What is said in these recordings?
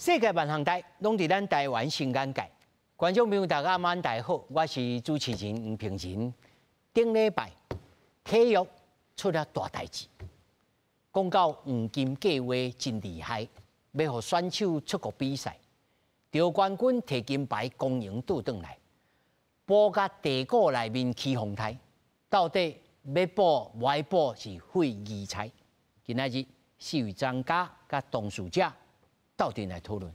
世界万航台拢伫咱台湾新眼界，观众朋友大家晚大好，我是主持人吴平仁。顶礼拜体育出了大代志，讲到黄金计划真厉害，要互选手出国比赛，得冠军摕金牌公营倒转来，补甲地沟内面起风台，到底要补无爱补是废疑财？今仔日四位专家甲当事者斗阵来讨论。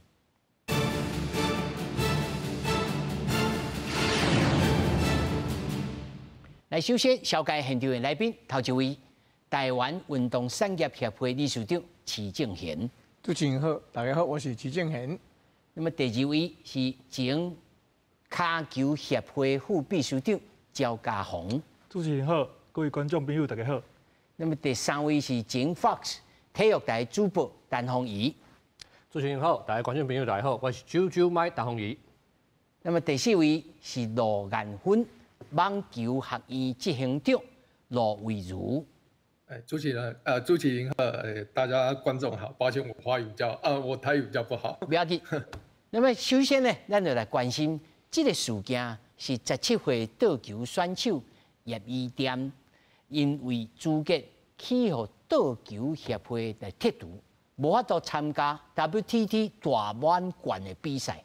来，首先小介现场的来宾，头一位台湾运动产业协会理事长齐正贤。主持人好，大家好，我是齐正贤。那么第二位是前卡球协会副秘书长焦家宏。主持人好，各位观众朋友大家好。那么第三位是前 Fox 体育台主播陈宏仪。主持人好，大家观众朋友大家好，我是九麦陈宏仪。那么第四位是罗颜芬网球学院执行长罗伟如。主持人好，大家观众好，抱歉我台语比较不好。不要紧。那么首先呢，咱就来关心这个事件是17岁倒球选手叶依点因为资格去予倒球协会来剔除，无法度参加 WTT 大满贯的比赛。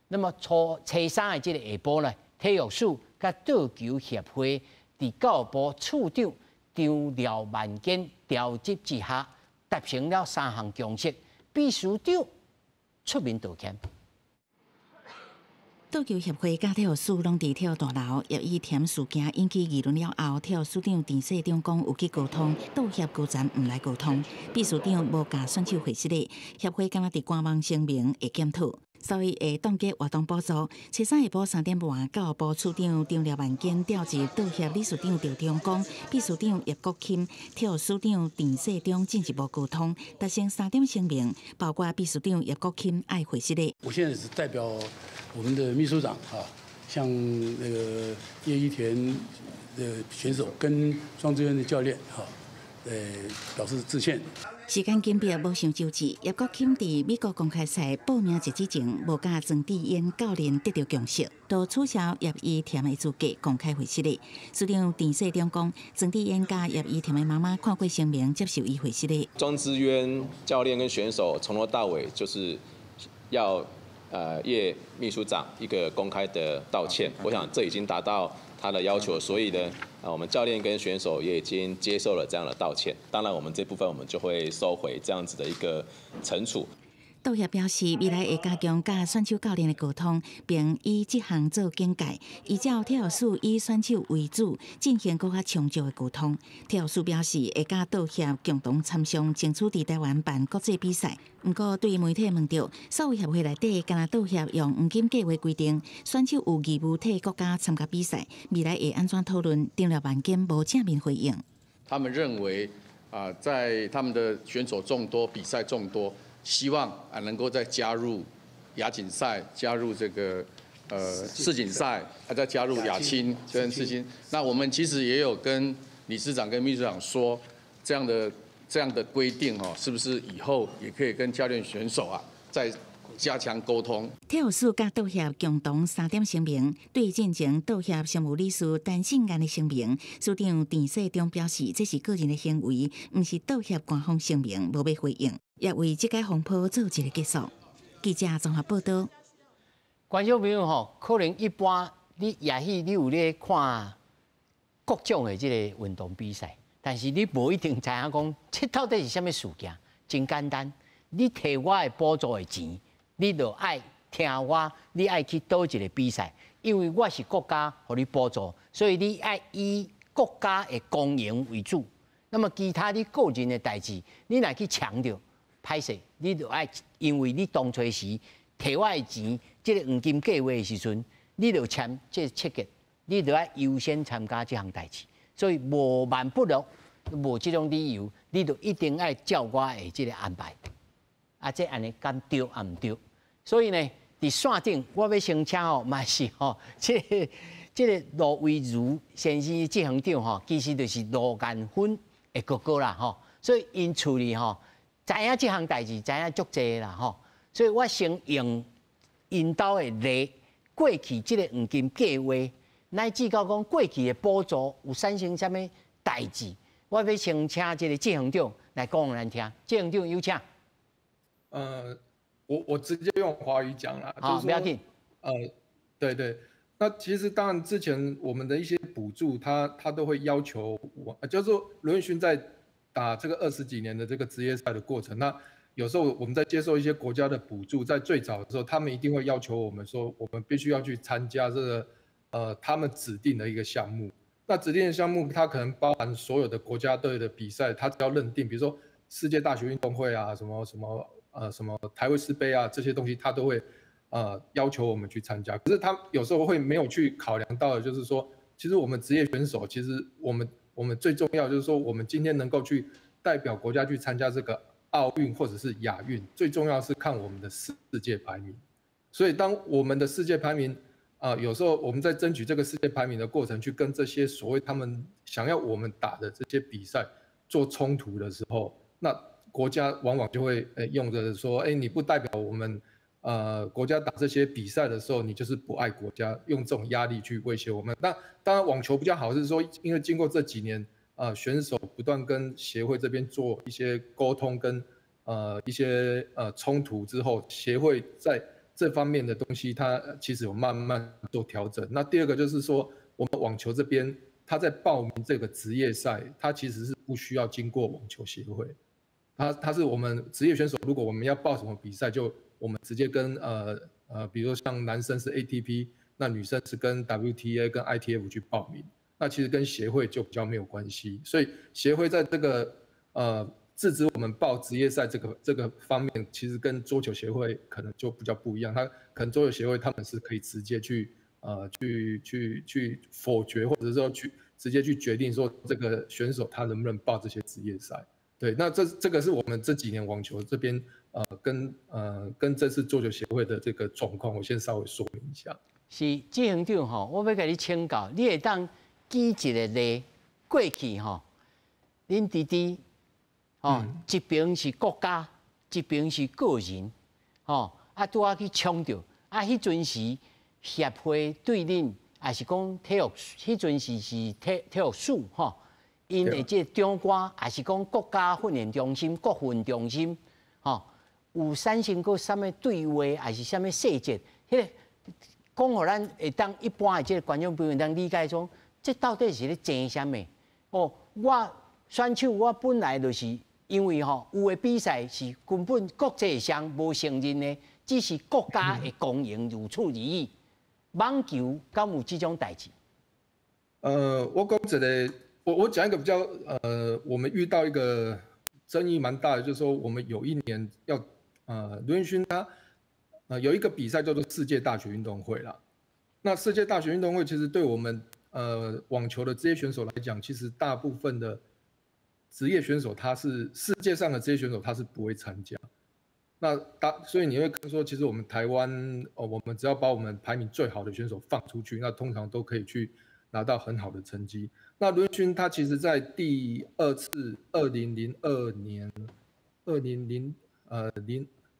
那么初3的这个下晡呢，体育署甲倒球协会伫教育部处长张廖万坚调集之下，达成了3项共识，秘书长出面道歉。倒球协会甲体育署拢伫体育大楼叶依田事件引起议论了后，体育署长陈世忠讲有去沟通，倒协高层毋来沟通，秘书长无甲选手会室里，协会敢若伫官网声明会检讨。所以会冻结活动补助。初3下晡3点半，教育部处长张廖万坚调集倒协理事长赵中光、秘书长叶国钦、体育署长陈世忠进一步沟通，达成3点声明，包括秘书长叶国钦爱会室里。我现在是代表我们的秘书长向那个叶依田的选手跟双志渊的教练表示致歉。时间紧迫，无想周至。叶国钦伫美国公开赛报名截止前，无甲曾志燕教练得到共识，都取消叶依田的资格公开会室里。署长陈世忠讲，曾志燕甲叶依田的妈妈看过声明，接受伊会室里。庄智渊教练跟选手从头到尾就是要叶秘书长一个公开的道歉，我想这已经达到他的要求，所以呢，我们教练跟选手也已经接受了这样的道歉。当然，我们这部分我们就会收回这样子的一个惩处。倒协表示，未来会加强甲选手教练的沟通，并以这项做警戒，依照体育署以选手为主，进行更较长久的沟通。体育署表示，会甲倒协共同参详，争取伫台湾办国际比赛。不过，对媒体问到，所有协会内底，敢若倒协用黄金计划规定，选手有义务替国家参加比赛，未来会安怎讨论？张廖万坚无正面回应。他们认为在他们的选手众多，比赛众多。希望能够再加入亚锦赛，加入这个世锦赛，再加入亚青跟世青。那我们其实也有跟理事长跟秘书长说，这样的规定是不是以后也可以跟教练选手再加强沟通。体育署甲倒协共同3点声明，对进前倒协常务理事陈信安的声明，署长陈世忠表示，这是个人的行为，毋是倒协官方声明，无要回应。也为这个风波做一个结束。记者综合报道。观众朋友可能一般也许你有咧看各种的这个运动比赛，但是你无一定知影讲，这到底是什么事件？真简单，你摕我的补助的钱，你就爱听我，你爱去倒一个比赛，因为我是国家给你补助，所以你爱以国家的公营为主。那么其他你个人的代志，你若去强调。歹势，你就爱，因为你当初时摕我的钱，这个黄金计划的时阵，你就签这切结，你就爱优先参加这项代志。所以无万不能，无这种理由，你就一定爱照我的这个安排。这安尼敢对啊唔对？所以呢，伫线顶我要先请嘛是这个罗维如先生执行长其实就是罗颜芬的哥哥啦所以因处理知影这项代志，知影足济啦所以我先用引导的例，过去这个黄金计划，乃至到讲过去的补助有产生什么代志，我要先请这个谢行长来讲给咱听。谢行长有请。我直接用华语讲啦，好，不要紧。对对，那其实当然之前我们的一些补助，他都会要求我，就是说卢彦勋在打这个20几年的这个职业赛的过程，那有时候我们在接受一些国家的补助，在最早的时候，他们一定会要求我们说，我们必须要去参加这个他们指定的一个项目。那指定的项目，它可能包含所有的国家队的比赛，它只要认定，比如说世界大学运动会啊，什么台维斯杯啊这些东西，它都会要求我们去参加。可是他有时候会没有去考量到的，就是说，其实我们职业选手，其实我们最重要就是说，我们今天能够去代表国家去参加这个奥运或者是亚运，最重要是看我们的世界排名。所以当我们的世界排名有时候我们在争取这个世界排名的过程，去跟这些所谓他们想要我们打的这些比赛做冲突的时候，那国家往往就会用着说，你不代表我们国家打这些比赛的时候，你就是不爱国家，用这种压力去威胁我们。那当然网球比较好是说，因为经过这几年选手不断跟协会这边做一些沟通跟一些冲突之后，协会在这方面的东西，它其实有慢慢做调整。那第二个就是说，我们网球这边，他在报名这个职业赛，他其实是不需要经过网球协会，他是我们职业选手，如果我们要报什么比赛，就我们直接跟比如说像男生是 ATP， 那女生是跟 WTA 跟 ITF 去报名，那其实跟协会就比较没有关系。所以协会在这个制止我们报职业赛这个方面，其实跟桌球协会可能就比较不一样。他可能桌球协会他们是可以直接去否决，或者说直接去决定说这个选手他能不能报这些职业赛。对，那这个是我们这几年网球这边跟这次桌球协会的这个状况，我先稍微说明一下。是谢行长吼，我要甲你请教，你会当举一个例，过去吼，恁弟弟一边是国家，一边是个人，拄啊去冲着，迄阵时协会对恁，还是讲体育，迄阵时是体育署吼。因的这长官，还是讲国家训练中心、国训中心，有产生过什么对话，还是什么细节？迄个讲，互咱会当一般的这个观众朋友当理解中，这到底是咧争什么？我选手我本来就是因为有的比赛是根本国际上无承认的，只是国家的公营如此而已。网球敢有这种代志？我讲一个。我讲一个比较我们遇到一个争议蛮大的，就是说我们有一年要卢彦勋他有一个比赛叫做世界大学运动会啦。那世界大学运动会其实对我们网球的职业选手来讲，其实大部分的职业选手他是世界上的职业选手他是不会参加。那所以你会看说，其实我们台湾我们只要把我们排名最好的选手放出去，那通常都可以去拿到很好的成绩。那卢彦勋他其实在第二次2002年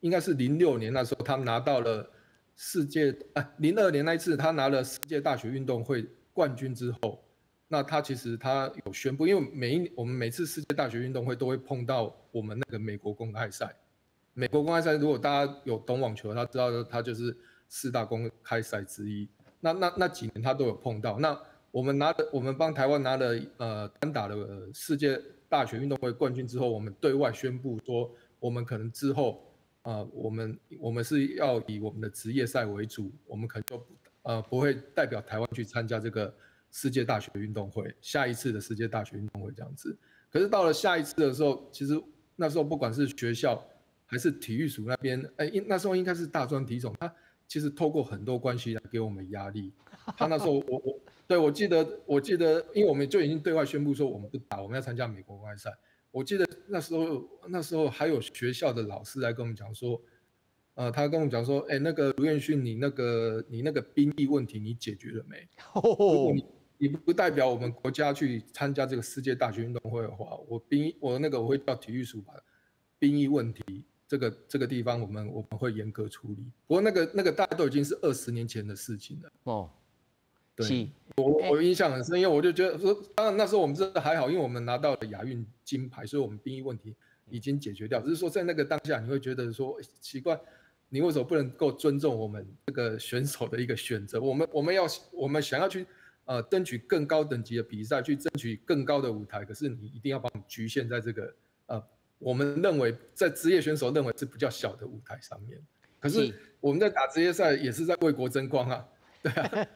应该是06年那时候，他拿到了02年那一次他拿了世界大学运动会冠军之后，那他其实他有宣布，因为我们每次世界大学运动会都会碰到我们那个美国公开赛。美国公开赛如果大家有懂网球，他知道他就是4大公开赛之一。那几年他都有碰到。那我们帮台湾拿了单打的世界大学运动会冠军之后，我们对外宣布说，我们可能之后我们是要以我们的职业赛为主，我们可能就不会代表台湾去参加这个世界大学运动会，下一次的世界大学运动会这样子。可是到了下一次的时候，其实那时候不管是学校还是体育署那边，那时候应该是大专体总，他其实透过很多关系来给我们压力。他那时候我记得，因为我们就已经对外宣布说我们不打，我们要参加美国公开赛。我记得那时候还有学校的老师来跟我们讲说，他跟我们讲说，那个卢彦勋，你那个兵役问题你解决了没？如果你不代表我们国家去参加这个世界大学运动会的话，我会叫体育署把兵役问题这个地方我们会严格处理。不过那个大概都已经是20年前的事情了。哦，对，我印象很深，因为我就觉得说，当然那时候我们真的还好，因为我们拿到了亚运金牌，所以我们兵役问题已经解决掉。只是说在那个当下，你会觉得说奇怪，你为什么不能够尊重我们这个选手的一个选择？我们想要去争取更高等级的比赛，去争取更高的舞台，可是你一定要把我们局限在这个我们认为在职业选手认为是比较小的舞台上面。可是我们在打职业赛也是在为国争光啊。对啊，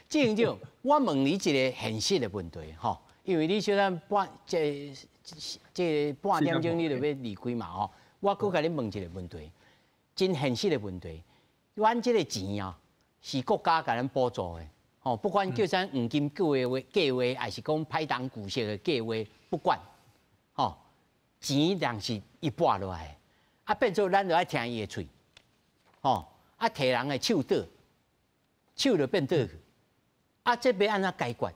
郑总，我问你一个现实的问题吼，因为你小咱这半点钟你就要离开嘛吼，我搁甲你问一个问题，真现实的问题，阮这个钱啊是国家甲咱补助的，吼，不管叫咱黄金计划，还是讲派当股息的计划，不管，吼，钱量是一拨落来，啊变做咱就爱听伊的嘴，吼，啊摕人的手倒。手就变倒去，啊，这要按怎解决？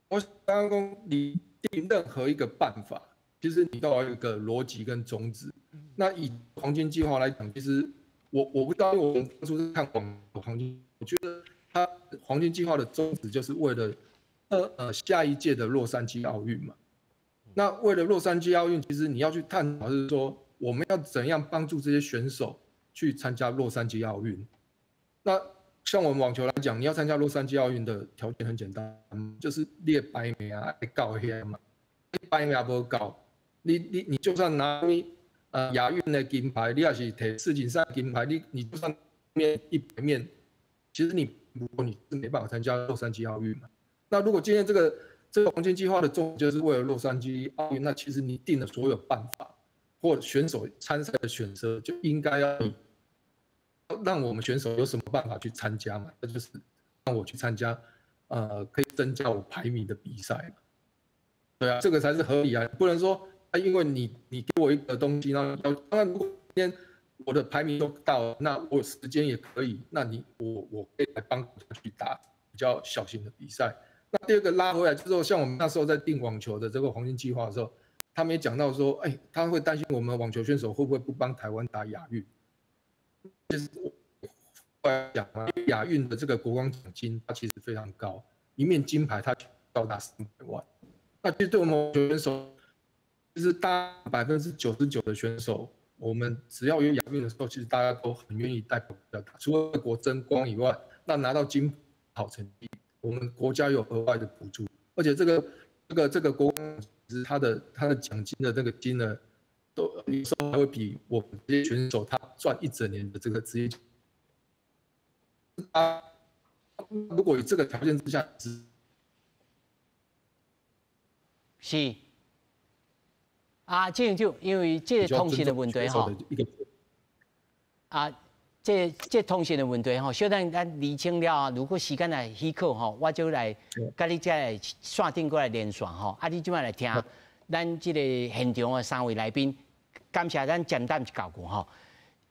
我刚刚讲，你定任何一个办法，其实你都要有一个逻辑跟宗旨。那以黄金计划来讲，其实我不知道，因为我们当初是看黄金，我觉得它黄金计划的宗旨就是为了下一届的洛杉矶奥运嘛。那为了洛杉矶奥运，其实你要去探讨是说，我们要怎样帮助这些选手去参加洛杉矶奥运。那像我们网球来讲，你要参加洛杉矶奥运的条件很简单，就是你的排名啊，要到遐嘛。你排名无够，你就算拿亚运的金牌，你也是摕世锦赛金牌，你就算100面，其实你是没办法参加洛杉矶奥运嘛。那如果今天这个黄金计划的重点就是为了洛杉矶奥运，那其实你定了所有办法或选手参赛的选择，就应该要让我们选手有什么办法去参加嘛？那就是让我去参加，可以增加我排名的比赛嘛。对啊，这个才是合理啊，不能说因为你给我一个东西，然后当然如果今天我的排名都到了，那我时间也可以，那我可以来帮他去打比较小型的比赛。那第二个拉回来就是说，像我们那时候在定网球的这个黄金计划的时候，他们也讲到说，他会担心我们网球选手会不会不帮台湾打亚运。其实我来讲啊，亚运的这个国光奖金它其实非常高，一面金牌它高达300万。那其实对我们网球选手，其实大99%的选手，我们只要有亚运的时候，其实大家都很愿意带国家打，除了为国争光以外，那拿到金好成绩，我们国家有额外的补助，而且这个国光其实它的奖金的这个金额。都有时候还会比我们这些选手他赚1整年的这个职业。如果以这个条件之下，是啊，这就因为这个通信的问题哈，这通信的问题哈，小咱厘清了，如果时间来许可哈，我就来跟你再来线顶过来连线哈，你今晚来听。咱这个现场的3位来宾，感谢咱简单一交过吼。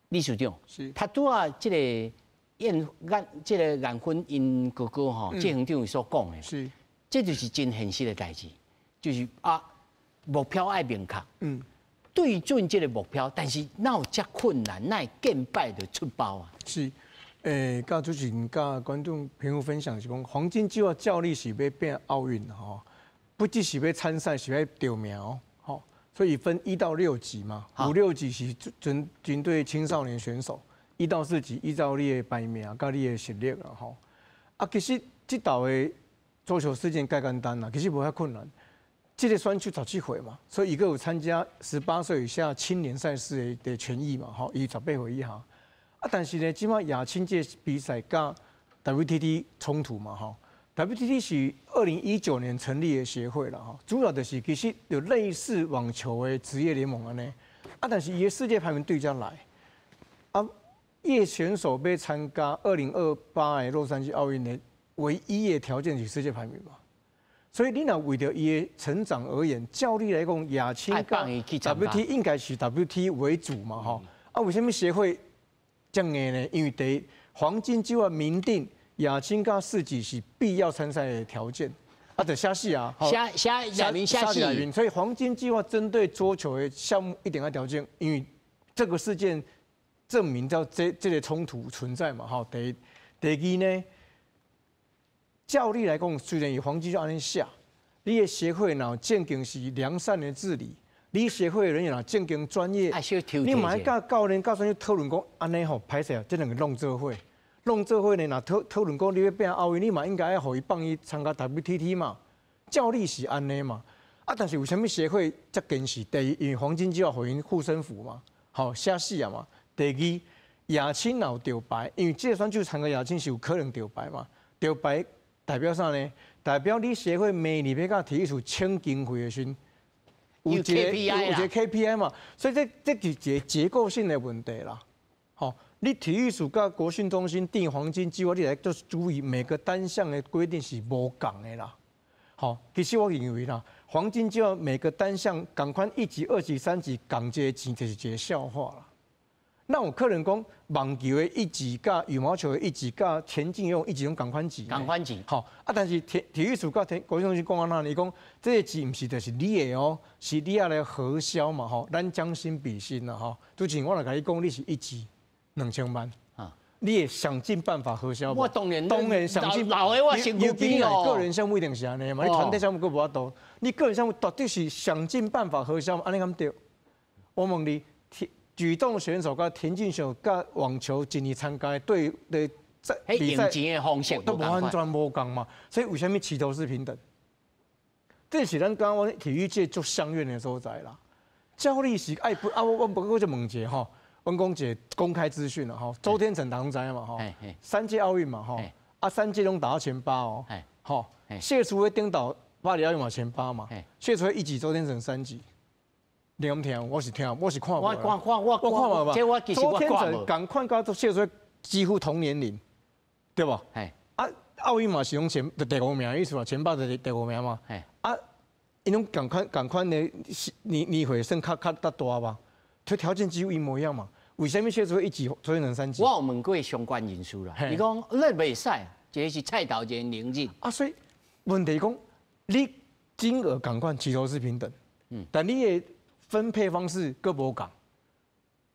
理事长，他拄啊这个这个颜粉因哥哥吼，这行长所讲的，是，这就是真现实的代志，就是目标爱明确，对准这个目标，但是哪有这困难，哪会见败的出包啊？是，甲主持人甲观众朋友分享是讲，黄金计划照例是要变奥运吼。不只是要参赛，是要得名哦，所以分1到6级嘛，5、6级是针对青少年选手，1到4级依照你的排名、甲你的实力啦吼。其实这道的足球事件介简单啦，其实无遐困难。这个选手17岁嘛，所以伊个有参加18岁以下青年赛事的权益嘛，吼，伊18岁以下。但是呢，即马亚青这比赛甲 WTT 冲突嘛，吼。WTT 是2019年成立的协会啦，哈，主要就是其实有类似网球的职业联盟安尼，但是伊的世界排名对家来，叶选手要参加2028的洛杉矶奥运的唯一的条件是世界排名嘛，所以你若为着伊的成长而言，照理来讲，亚青甲 WT 应该是 WT 为主嘛，哈，为什么协会这样呢？因为第一，黄金计划明定。亚青甲4级是必要参赛的条件，啊，得下戏啊，下亚明下戏，所以黄金计划针对桌球的项目一定要条件，因为这个事件证明到这个冲突存在嘛，哈。第二呢，照理来讲，虽然以黄金就安尼下，你的协会若正经是良善的治理，你协会的人员若正经专业，你嘛要甲教练、教专业讨论讲，安尼吼歹势啊，这两个弄做伙。弄做伙呢，若讨论讲你要变奥运，你嘛应该要互伊放伊参加 WTT 嘛，照理是安尼嘛。啊，但是为什么协会这坚持？第一，因为黄金就要互因护身符嘛，好下戏啊嘛。第二，亚青若有掉牌，因为这个选手参加亚青是有可能掉牌嘛。掉牌代表啥呢？代表你协会每年要甲体育署请经费的时候，有一个 KPI 嘛。所以这是一个结构性的问题啦。好。你体育署甲国训中心定黄金计划，你来就是注意每个单项的规定是无共的啦。好，其实我认为啦，黄金计划每个单项共款1级、2级、3级共这个钱，就是一个笑话啦。那有可能讲网球的1级、甲羽毛球的1级、甲田径用1级用共款钱。共款钱。好啊，但是体育署甲国训中心讲安那，你讲这个钱唔是就是你的哦，是你要来核销嘛吼，咱将心比心啦吼。之前我来甲你讲，你是1级。2000万啊！你也想尽办法核销。我当然想尽。老的我辛苦比哦。个人项目一定是安尼嘛，你团队项目佫无法度。你个人项目到底是想尽办法核销嘛？安尼咁对？我问你，举重选手、甲田径选手、甲网球一年参加对的比赛的方式都完全无共嘛？所以为什么齐头是平等？这是咱刚刚体育界做相怨的所在啦。教练是爱不啊？我就问一下吼。温公姐公开资讯了哈，周天成当知嘛哈，3届奥运嘛哈，啊3届拢打到前8哦，好，谢淑薇顶到巴黎奥运嘛前8嘛，谢淑薇1级，周天成3级，你敢听？我是看无嘛，我看嘛，这我其实我看无。周天成赶快甲谢淑薇几乎同年龄，对吧？啊，奥运嘛是用第5名，意思嘛前8的第5名嘛，啊，因种赶快的你会算较大吧？条件几乎一模一样嘛？为什么谢淑薇1级，周天成3级？我有问过相关人士啦，伊讲那袂使，这是菜头前0日啊，所以问题讲，你金额共款，齐头是平等，但你的分配方式各无共，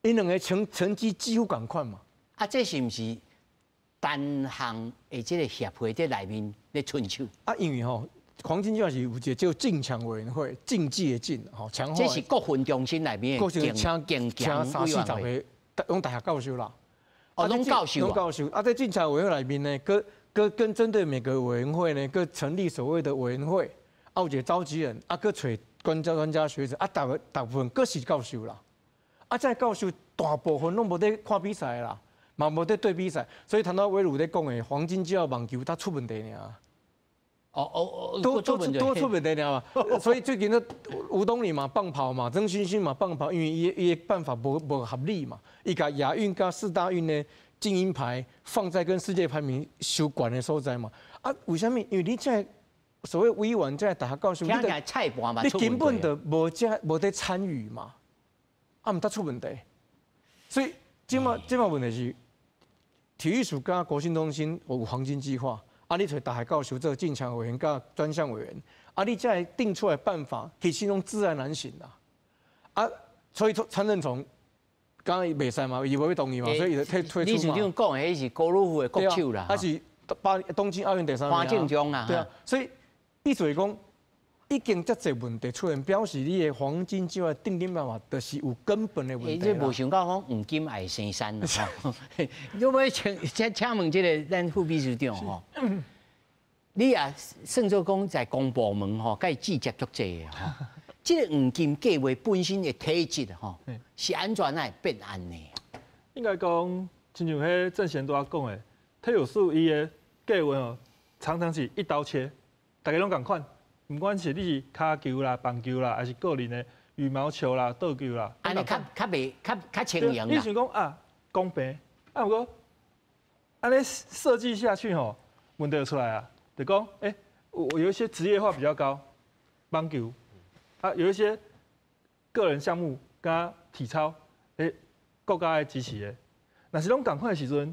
因两个成绩几乎共款嘛？啊，这是不是单项的这个协会在内面咧春秋？啊，因为吼。黄金计划是有一个叫竞强委员会，竞技的竞，吼强化。这是国训中心内面的竞强委员会，用大学教授啦。哦，拢教授。教授啊，在竞强委员会内面呢，跟针对每个委员会呢，各成立所谓的委员会，啊有一个召集人，啊各找专家学者，啊大部分各是教授啦。啊，这教授大部分拢无在看比赛啦，嘛无在对比赛，所以谈到伟儒在讲的黄金计划网球，它出问题尔。多出问题了嘛，所以最近的吴东里嘛棒跑嘛，曾勋勋嘛棒跑，因为伊办法无合理嘛，伊甲亚运甲4大运的金银牌放在跟世界排名相关的所在嘛，啊，为什么？因为你这所谓委员在大学教授，你根本就无在参与嘛，啊，唔得出问题，所以今嘛问题是体育署跟国训中心有黄金计划。啊！你找大学教授做竞强委员、甲专项委员，啊！你再定出来办法，其实拢自然难行啦。啊！所以参政从刚刚袂使嘛，伊无要同意嘛，所以伊就退出嘛。你是这样讲，迄是高尔夫的国手啦，还是东京奥运第3名。潘正中啊，对啊。所以意思是讲，已经遮侪问题出现，表示你的黄金计划定办法，就是有根本的问题。你无想到讲黄金爱生山啦，你要请问这个咱副秘书长吼，你也算做讲在公部门吼，甲伊直接足济的吼，这个黄金计划本身的体质吼，是安怎来变安呢？应该讲，亲像迄郑贤都讲的，体育署伊的计划哦，常常是一刀切，大家拢共款。不管是你是骹球啦、棒球啦，还是个人的羽毛球啦、倒球啦，安尼较轻盈啦。你想讲啊，公平，啊不过，安尼设计下去吼，问题就出来啊。就讲，我有一些职业化比较高，棒球，啊有一些个人项目跟体操，国家的支持的，若是拢共款的时阵，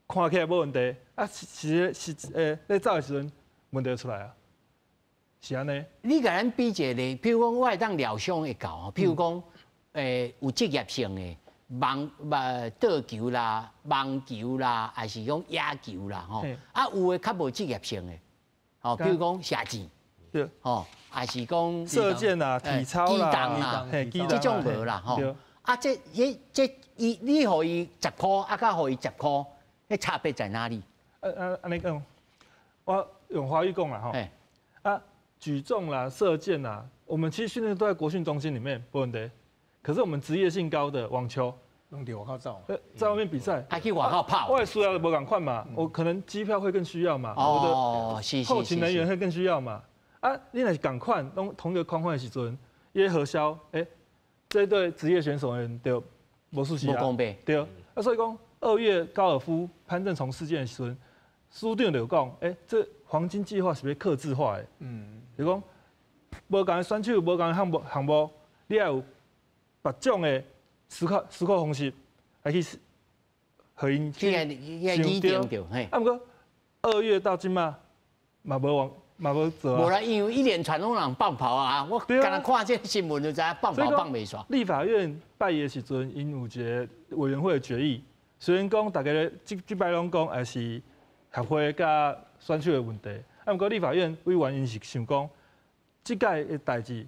看起来无问题，啊是在走的时阵，问题就出来啊。是安尼。你甲咱比一个例，譬如讲，我会当疗伤会到哦，譬如讲，有职业性的倒球啦、网球啦，还是讲野球啦，吼，啊有诶较无职业性的，哦，譬如讲射箭，对，吼，还是讲射箭啦、体操啦、这种无啦，吼。啊，你互伊10块，啊，甲互伊10块，迄差别在哪里？安尼讲，我用华语讲啦，吼。啊，举重啦、射箭啦，我们其实训练都在国训中心里面，没问题。可是我们职业性高的网球，弄到外口走，在外面比赛，还去外口跑，我也需要无赶快嘛，我可能机票会更需要嘛，我的后勤人员会更需要嘛。啊，你若是赶快同一个框框的时阵，伊核销，这对职业选手人就无熟悉啊，对，啊，所以讲2月高尔夫潘正崇事件的时阵，书长就讲，这黄金计划是要客制化的，就讲无共的选手，无共的项目，你要有别种的思考方式，来去和因去拟定着，嘿。啊，不过2月到今嘛无做啊。无啦，因为一连串拢人放炮啊！我刚才看这新闻就知影放炮放袂煞。立法院拜的时阵，因有一个委员会的决议，虽然讲大家这摆拢讲还是协会甲选手的问题，啊，不过立法院委员因是想讲，这届的代志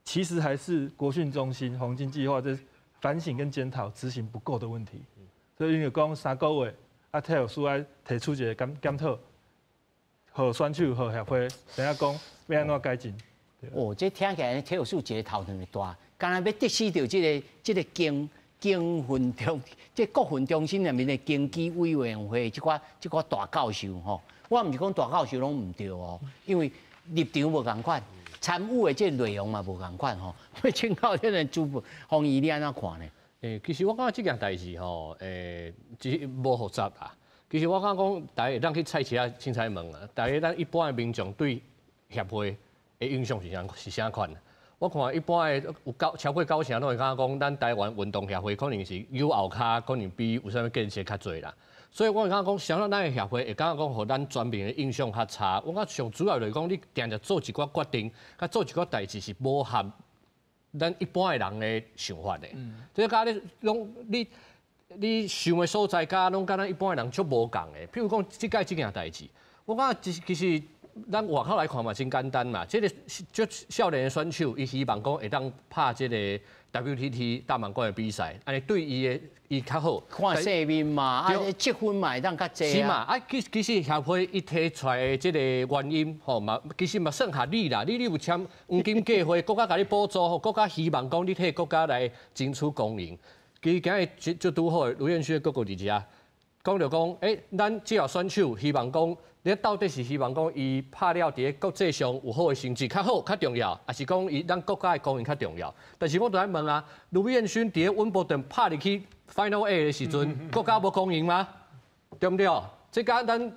其实还是国训中心黄金计划这反省跟检讨执行不够的问题，所以因就讲3个月啊，体育署来提出一个检讨。和选手和协会，等下讲要安怎改进。哦，这听起来体育署一个头两个大，刚才要得失到这个经训中，这国训中心内面的经济委员会这寡大教授吼，我唔是讲大教授拢唔对哦，因为立场无共款，参与的这内容嘛无共款吼。要请教这个主播洪毅，你安怎看呢？其实我感觉这件代志吼，其实无复杂啦。其实我感觉讲，大家会当去菜市啊、凊彩问啊，大家咱一般的民众对协会的印象是啥款？我看一般的超过90%拢会感觉讲，咱台湾运动协会可能是有后卡，可能比有啥物建设较侪啦。所以我会感觉讲，相当咱的协会会感觉讲，互咱全民的印象较差。我感觉上主要就是讲，你定定做一寡决定，甲做一寡代志是无合咱一般的人的想法的。所以讲你拢你想的所在，甲拢甲咱一般的人足无共的。譬如讲，即届即件代志，我感觉其实咱外口来看嘛，真简单嘛。即个足少年的选手，伊希望讲会当拍即个 WTT 大满贯的比赛，安尼对伊较好。看世面嘛，啊，积分嘛会当较济啊。是嘛？啊，其实协会伊提出来的即个原因，吼嘛，其实嘛算合理啦。你有签黄金计划，国家甲你补助，国家希望讲你替国家来争取公赢。其实今日就拄好，卢彦勋哥哥伫遮讲着讲，咱这号选手希望讲，你到底是希望讲伊拍了伫国际上有好的成绩较好较重要，还是讲伊咱国家的公赢较重要？但是我就来问啊，卢彦勋伫温布顿拍入去 Final A 的时阵，国家无公赢吗？对不对？这跟咱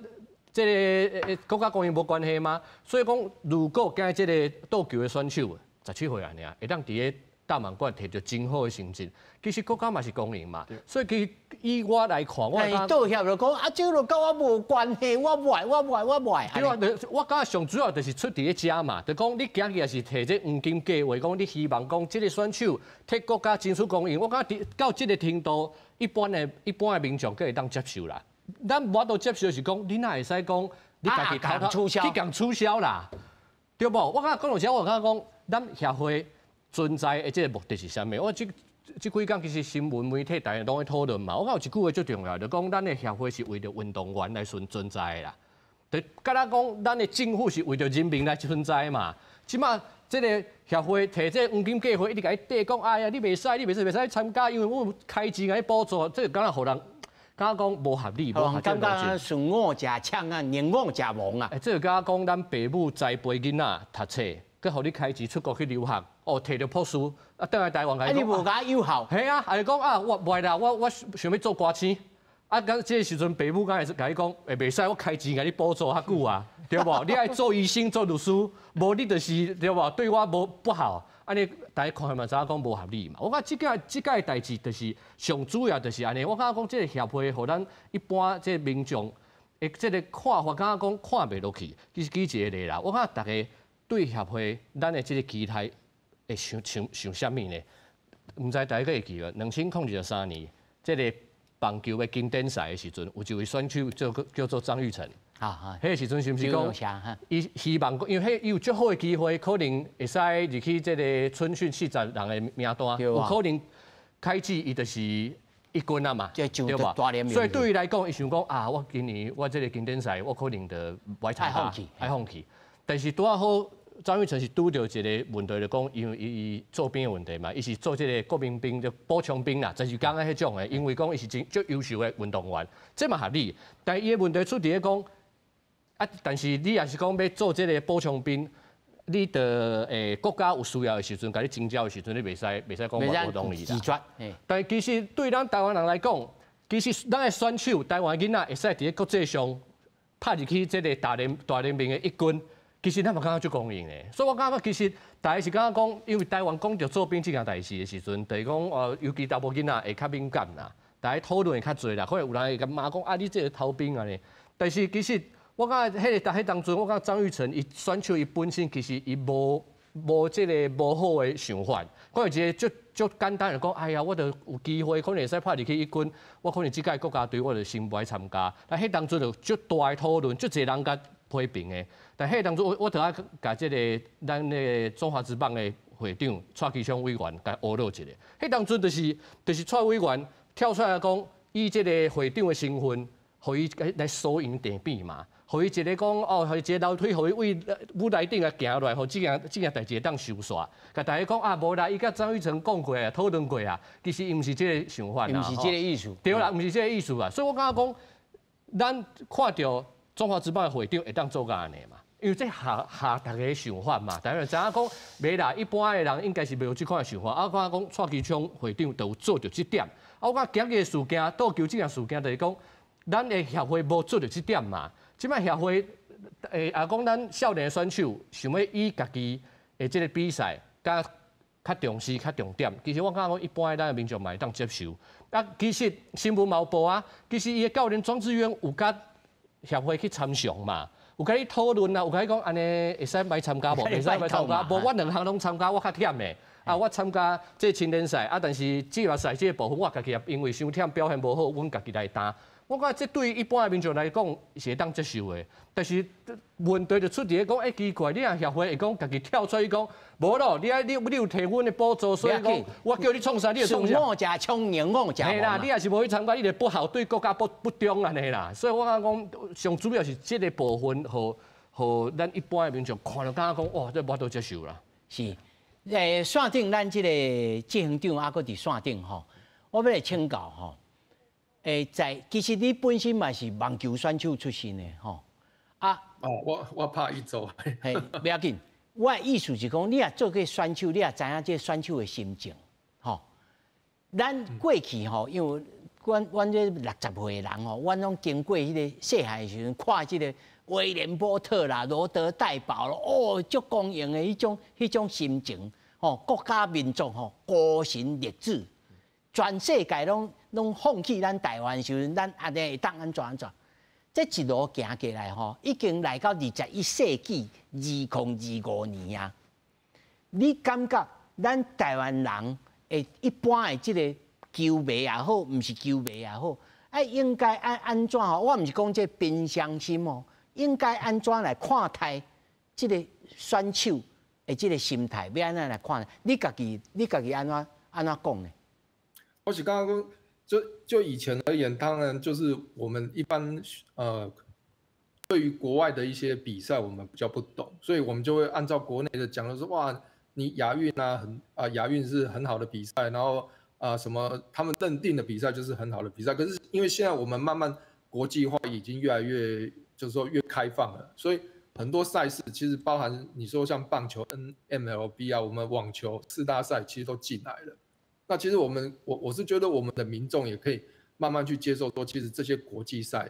这个国家公赢无关系吗？所以讲，如果今日这个倒球的选手17岁安尼啊，会当伫个大满贯摕到真好的成绩，其实国家嘛是公赢嘛，所以其实以我来看，我道歉就讲啊，这个跟我无关系，我不爱。对啊，我感觉上主要就是出伫咧遮嘛，就讲你今日也是摕这黄金计划，讲你希望讲这个选手替国家争取公赢，我感觉到这个程度，一般的民众可会当接受啦。咱无法度接受是讲，你哪会使讲你家己去讲促销啦，对不？我感觉讲到遮，我感觉讲咱协会存在的这个目的是啥物？我这几工其实新闻媒体大家拢在讨论嘛。我感觉有一句话最重要，就讲咱的协会是为着运动员来存在的啦。就甲咱讲，咱的政府是为着人民来存在嘛。即马这个协会提这黄金计划，一直甲伊缀讲，哎呀，你袂使参加，因为我开钱甲伊补助，这个敢若互人敢讲无合理，无合感觉顺我食抢啊，宁我食亡啊。这个敢讲咱父母栽培囡仔读册。佮互你开钱出国去留学，摕到博士，啊，倒来台湾来讲，你无甲有效？系啊，还是讲啊，我袂啦，我想要做歌星，啊，咁这个时阵，父母敢会甲你讲，袂使，我开钱甲你补助较久啊，对无？你爱做医生、做律师，无你就是对无？对我无不好，安尼大家看嘛，知影讲无合理嘛。我感即届代志就是上主要就是安尼。我感觉讲这个协会，互咱一般这民众，这个看法，感觉讲看袂落去。其实举一个例啦，我感觉大家。对协会咱的这个期待会想啥物呢？唔知大家会记无？2003年，这个棒球的经典赛的时阵，有一位选手叫做张玉成。迄个时阵是毋是讲，伊希望，因为迄有足好的机会，可能会使入去这个春训40人的名单，有可能开始伊就是一军啊嘛，对吧？所以对伊来讲，伊想讲啊，我今年我这个经典赛，我可能就爱参加，爱放弃。但是拄好，张玉成是拄到一个问题，就讲因为伊做兵的问题嘛，伊是做这个国民兵就补充兵啦，就是讲迄种的，因为讲伊是真足优秀的运动员，这嘛合理。但伊的问题出伫咧讲。啊！但是你也是讲要做这个补充兵，你的国家有需要的时阵，甲你征召的时阵，你袂使讲我同意啦。但其实对咱台湾人来讲，其实咱的选手台湾囡仔会使伫咧国际上拍入去这个大联盟的一军，其实咱嘛感觉足公平的。所以我感觉其实大家是感觉讲，因为台湾讲到做兵这件代志的时阵，就是讲尤其查某囡仔会较敏感啦，大家讨论会较侪啦，可能有人会甲骂讲啊，你这个逃兵啊呢。但是其实。我感觉迄当中，我感觉张玉成伊选手伊本身其实伊无这个无好的想法，可能一个足简单的讲，哎呀，我就有机会可能会使拍入去一军，我可能即届国家队我就先不爱参加。但迄当中就足大的讨论，足侪人甲批评的。但迄当中我得爱甲这个咱个中华职棒的会长蔡其昌委员甲学了一下。迄当中就是蔡委员跳出来讲，以这个会长的身份，互伊来输赢地比嘛。互伊一个讲哦，互伊一个楼梯，互伊为舞台顶啊行落来，互这件代志会当收煞。甲大家讲啊，无啦，伊甲张玉成讲过啊，讨论过啊，其实伊毋是这个想法啦，毋是这个意思。对啦，毋是这个意思啊。所以我感觉讲，咱看到中华职棒的会长会当做甲安尼嘛，因为这下大家想法嘛，大家知影讲，袂啦，一般的人应该是袂有即款想法。啊，我感觉讲蔡其昌会长就有做到这点。啊，我感觉今日事件倒球这件事件就是讲，咱的协会无做到这点嘛。即摆协会讲咱少年选手想要以家己的即个比赛较重视、较重点。其实我感觉讲一般咱的民众嘛会当接受。啊，其实新闻嘛有报啊，其实伊的教练庄智渊有甲协会去参详嘛，有甲你讨论啊，有甲你讲安尼会使买参加无？会使买参加？无，我两项拢参加，我较忝的。啊，我参加这青年赛啊，但是职业赛这个部分我家己也因为伤忝表现无好，阮家己来担。我感觉这对一般的民众来讲是会当接受的，但是问题就出伫咧讲，奇怪，你若协会会讲家己跳出去讲，无咯，你有摕阮的补助，所以讲我叫你创啥，你就创啥。我食冲赢，我食。嘿啦，你也是无去参加，你就不好，对国家不忠安尼啦。所以我感觉讲，上主要是这个部分，互咱一般的民众看了，感觉讲，哇，这无法度接受啦。是，线顶咱这个执行长还搁伫线顶吼，我要来请教吼。其实你本身嘛是网球选手出身的吼，我拍一周，嘿，不要紧。我的意思是讲，你也做过选手，你也知影这选手的心情，吼。咱过去吼，因为阮这60岁的人吼，阮拢经过迄个细汉的时阵，看这个威廉波特啦、罗德代堡咯，哦，足公营的迄种心情，吼，国家民族吼，孤身立志，全世界拢放弃咱台湾的时阵，咱安尼会当安怎？这一路行过来吼，已经来到21世纪2025年啊！你感觉咱台湾人诶，一般的这个球迷也好，毋是球迷也好，应该安怎吼？我毋是讲这平常心哦，应该安怎来看待这个选手的这个心态？要安怎来看？你家己安怎讲呢？我是刚刚就以前而言，当然就是我们一般对于国外的一些比赛，我们比较不懂，所以我们就会按照国内的讲的说，哇，你亚运啊，亚运是很好的比赛，然后什么他们认定的比赛就是很好的比赛。可是因为现在我们慢慢国际化已经越来越，就是说越开放了，所以很多赛事其实包含你说像棒球、MLB 啊，我们网球4大赛其实都进来了。那其实我是觉得我们的民众也可以慢慢去接受说，其实这些国际赛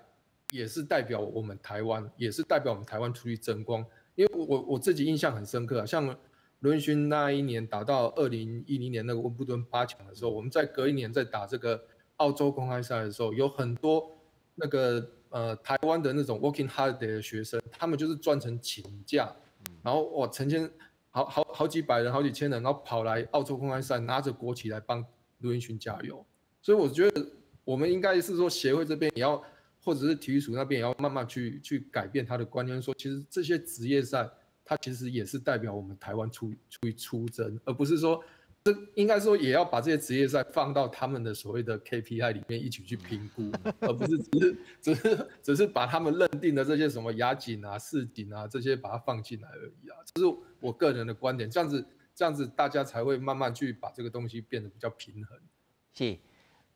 也是代表我们台湾，也是代表我们台湾出去争光。因为我自己印象很深刻啊，像伦勋那一年打到2010年那个温布顿8强的时候，我们在隔一年在打这个澳洲公开赛的时候，有很多那个台湾的那种 working holiday 的学生，他们就是专程请假然后哇，成千好几百人、好几千人，然后跑来澳洲公开赛，拿着国旗来帮卢彦勋加油。所以我觉得我们应该是说协会这边也要，或者是体育署那边也要慢慢去改变他的观念，说其实这些职业赛，它其实也是代表我们台湾出征，而不是说。这应该说也要把这些职业赛放到他们的所谓的 KPI 里面一起去评估，而不是只是把他们认定的这些什么亚锦啊、世锦啊这些把它放进来而已啊。这是我个人的观点，这样子大家才会慢慢去把这个东西变得比较平衡。是，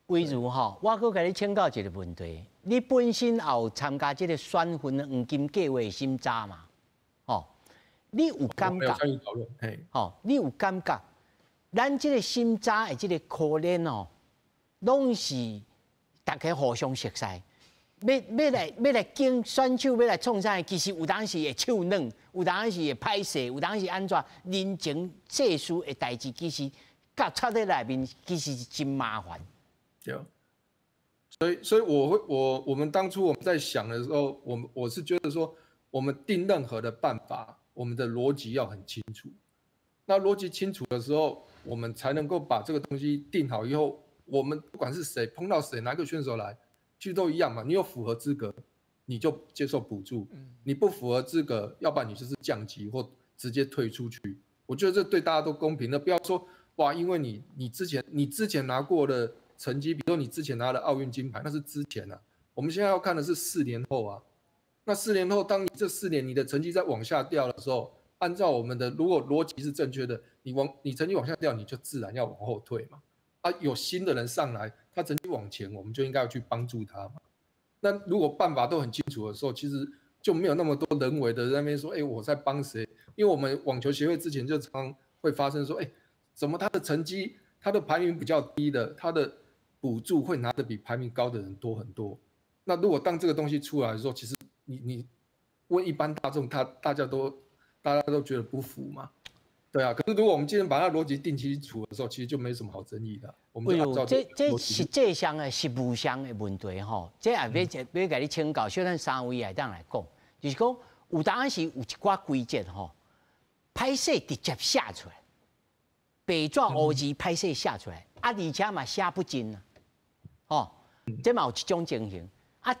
例如吼，我搁给你请教一个问题，你本身也有参加这个选分黄金计划的审查嘛？哦，你有感觉？参与讨论，嘿，哦，你有感觉？咱这个审查的这个可能哦，拢是大家互相熟悉，要来竞选手，要来创啥？其实有当时会手软，有当时会歹势，有当时安怎人情世事的代志，其实夹插在内面，其实是真麻烦。对，所以我们当初我们在想的时候，我是觉得说，我们定任何的办法，我们的逻辑要很清楚。那逻辑清楚的时候，我们才能够把这个东西定好以后，我们不管是谁碰到谁，哪个选手来，其实都一样嘛。你有符合资格，你就接受补助；你不符合资格，要不然你就是降级或直接退出去。我觉得这对大家都公平的，不要说哇，因为你之前拿过的成绩，比如说你之前拿了奥运金牌，那是之前啊。我们现在要看的是4年后啊。那4年后，当你这4年你的成绩在往下掉的时候，按照我们的如果逻辑是正确的，你成绩往下掉，你就自然要往后退嘛。啊，有新的人上来，他成绩往前，我们就应该要去帮助他嘛。那如果办法都很清楚的时候，其实就没有那么多人为的在那边说，我在帮谁？因为我们网球协会之前就常会发生说，怎么他的成绩，他的排名比较低的，他的补助会拿得比排名高的人多很多。那如果当这个东西出来的时候，其实你问一般大众，大家都觉得不服嘛，对啊。可是如果我们今天把它逻辑定清楚的时候，其实就没什么好争议的。我们就按照这实际上的实务上的问题吼，这也要给你请教，小咱3位来当来讲，就是讲有当时有一寡规则吼，歹势直接写出来，白纸黑字歹势写出来，而且嘛写不精啊，哦，这嘛有一种情形。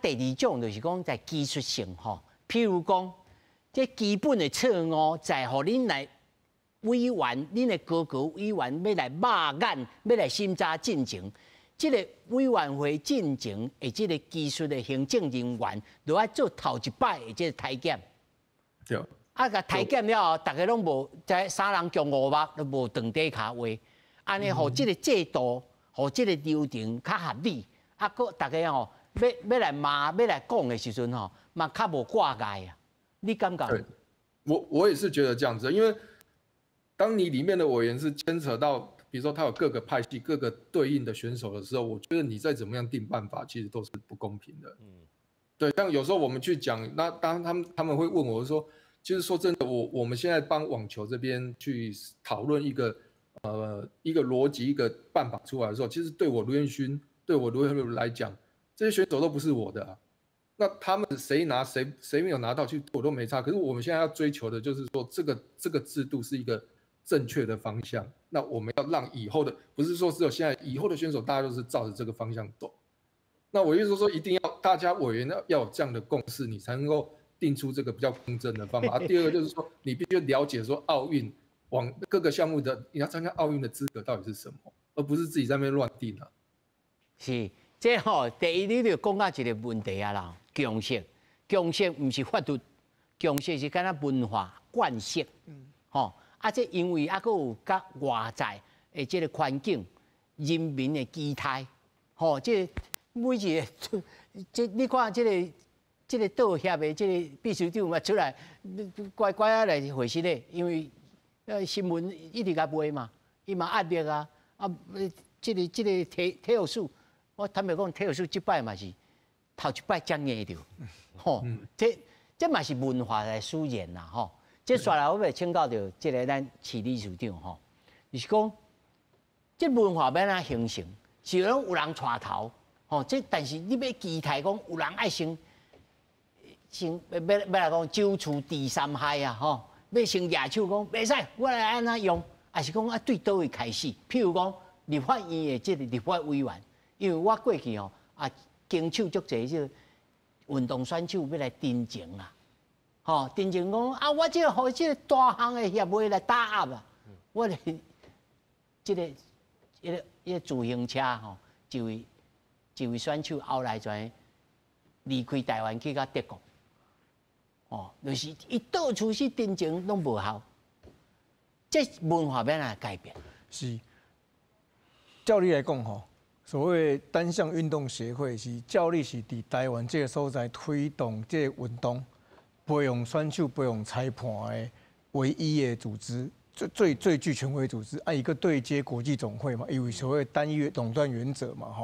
第二种就是讲在技术性吼，譬如讲。这基本的错误，在乎恁来委员、恁的高级委员要来骂眼、要来审查进程，这个委员会进程的这个技术的行政人员，就要做头一摆的这个体检。对。甲体检了后，大家拢无在3人共5目，都无长底骹话，安尼互这个制度、互这个流程较合理。个大家吼要来骂、要来讲的时阵吼，嘛较无挂碍啊。你感觉？对，我也是觉得这样子，因为当你里面的委员是牵扯到，比如说他有各个派系、各个对应的选手的时候，我觉得你再怎么样定办法，其实都是不公平的。对，像有时候我们去讲，那当他们会问我说，其实说真的，我们现在帮网球这边去讨论一个逻辑、一个办法出来的时候，其实对我卢彦勋、对我卢彦儒来讲，这些选手都不是我的啊。那他们谁没有拿到，其实我都没差。可是我们现在要追求的就是说，这个制度是一个正确的方向。那我们要让以后的，不是说只有现在，以后的选手大家都是照着这个方向走。那我意思说，一定要大家委员要有这样的共识，你才能够定出这个比较公正的方法。第二个就是说，你必须了解说奥运往各个项目的你要参加奥运的资格到底是什么，而不是自己在那边乱定啊。是。这吼，第一你就讲到一个问题啊啦，共识不是法律，共识是敢若文化惯性，这因为还佫有甲外在的这个环境、人民的期待，这每一个，这你看这个道歉的这个秘书长嘛出来，乖乖啊来回信咧，因为新闻一直甲卖嘛，伊嘛压力啊，这个体育署。我坦白讲，体育署这摆嘛是头一摆才硬着，这嘛是文化的输赢啦，这刷来我要请教着这个咱市理事长就是讲，这文化要哪形成？是讲有人带头，这但是你要期待讲有人爱先要来讲九处第三害啊，要先举手讲袂使，我来安怎用，还是讲对倒位开始？譬如讲立法院的这个立法委员，因为我过去经手足侪这运动选手要来申请啊，申请讲我这互这个大项的协会来打压啊，我咧这个自行车一位选手后来全离开台湾去到德国，就是伊到处去申请拢无效，这文化要哪改变？是，照理来讲所谓单项运动协会是照理是伫台湾这个所在推动这个运动，培养选手、培养裁判的唯一的组织，最具权威组织。一个对接国际总会嘛，因为所谓单一垄断原则嘛，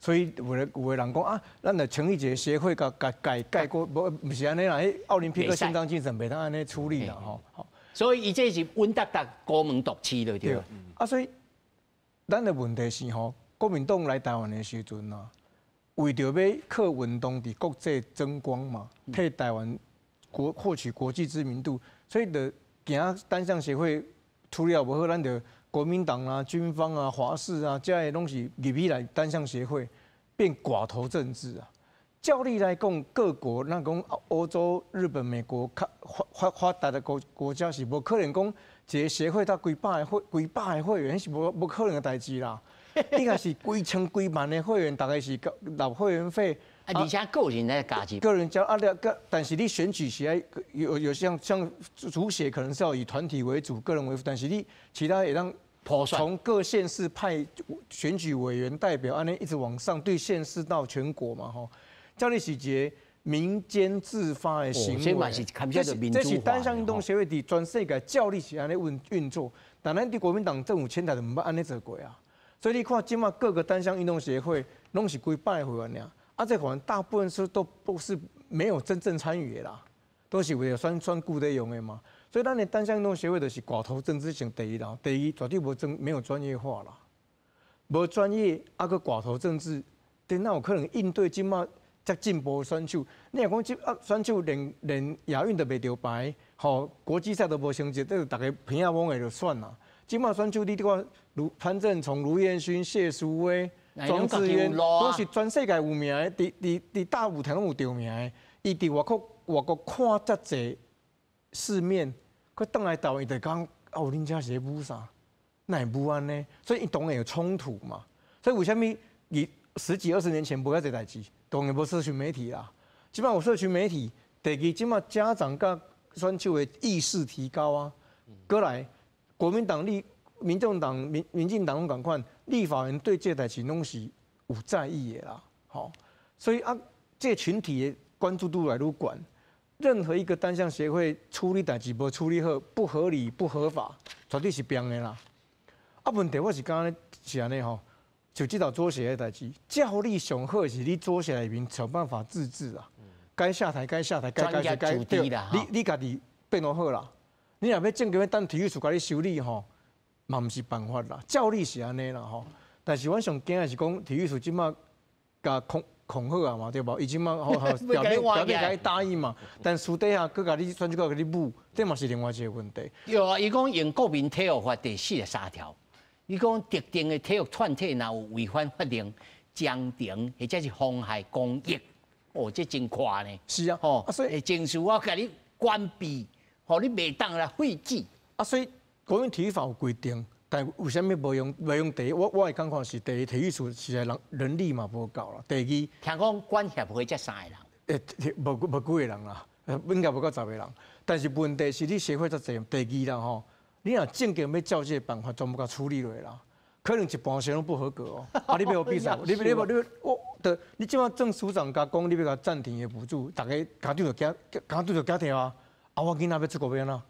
所以有的人讲咱得成立一个协会，改过，不是安尼啦，奥林匹克宪章精神袂当安尼处理啦，所以伊这是稳达达国门独市的对。所以咱的问题是国民党来台湾的时阵为着要靠运动伫国际争光嘛，替台湾获取国际知名度，所以就行单项协会处理了无好，咱就国民党军方华视这些拢是入去来单项协会，变寡头政治啊。照理来讲，各国那讲欧洲、日本、美国发达的国家是无可能讲一个协会到几百个会员是无可能的代志啦。应该是几千几万的会员，大概是纳会员费。而且个人来加进。个人交但是你选举起来有像主写可能是要以团体为主、个人为辅，但是你其他也让从各县市派选举委员代表，安尼一直往上，对县市到全国嘛，照理是一个民间自发的行为。这是单项运动协会伫全世界照理是安尼运作，但咱伫国民党政府前台就唔捌安尼做过啊。所以你看，今嘛各个单项运动协会拢是几百个会员尔，这会员大部分都是没有真正参与的啦，都是为了选固的用的嘛。所以咱的单项运动协会就是寡头政治性第一啦，第一绝对没有专业化啦，无专业个寡头政治，哪有可能应对今嘛遮进步的选手？你若讲选手连亚运都袂着牌，国际赛都无成绩，这大家平下往下就算啦。今嘛选手你看潘正从、卢彦勋、谢淑薇、庄智渊，都是全世界有名的，伫大舞台拢有得名的。伊伫外国看遮济世面，佮倒来台湾，伊就讲恁遮是舞啥？哪会舞安尼？所以伊当然有冲突嘛。所以为什么以10几20年前无遐济代志，当然无社群媒体啦。即摆有社群媒体，第二即摆家长甲选手的意识提高啊，过来。国民党、民众党、民进党拢共款，立法院对这代志拢是有在意的啦。所以这群体的关注度越来越高。任何一个单项协会处理代志无处理好，不合理、不合法，绝对是变的啦。问题我是讲是安尼就这道做些的代志，照理上好是你做些里面想办法自治啊。该下台，该对，你家己变好好啦。你若要正经要等体育署甲你修理嘛毋是办法啦。照理是安尼啦但是阮上惊的是讲体育署即马甲恐吓啊嘛，对无？伊即马表面甲你答应嘛，但私底下佮甲你选举佮甲你舞，这嘛是另外一个问题。有啊，伊讲用国民体育法第43条，伊讲特定的体育团体若有违反法令、奖惩或者是妨害公益，这真夸呢。是啊，所以情绪我甲你关闭。你袂当来废止所以国民体育法有规定，但为什么无用第一？我的感觉是第一，体育署是人力嘛无够啦。第二，听讲管协会才3个人，无几个人啦，应该无到10个人。但是问题是你协会才济，第二啦你若正经要照这个办法，全部甲处理落啦，可能一半些拢不合格你要比赛，你即马郑署长甲讲，你要甲暂停的补助，大家家长就惊跳啊！我囡仔要出国要哪？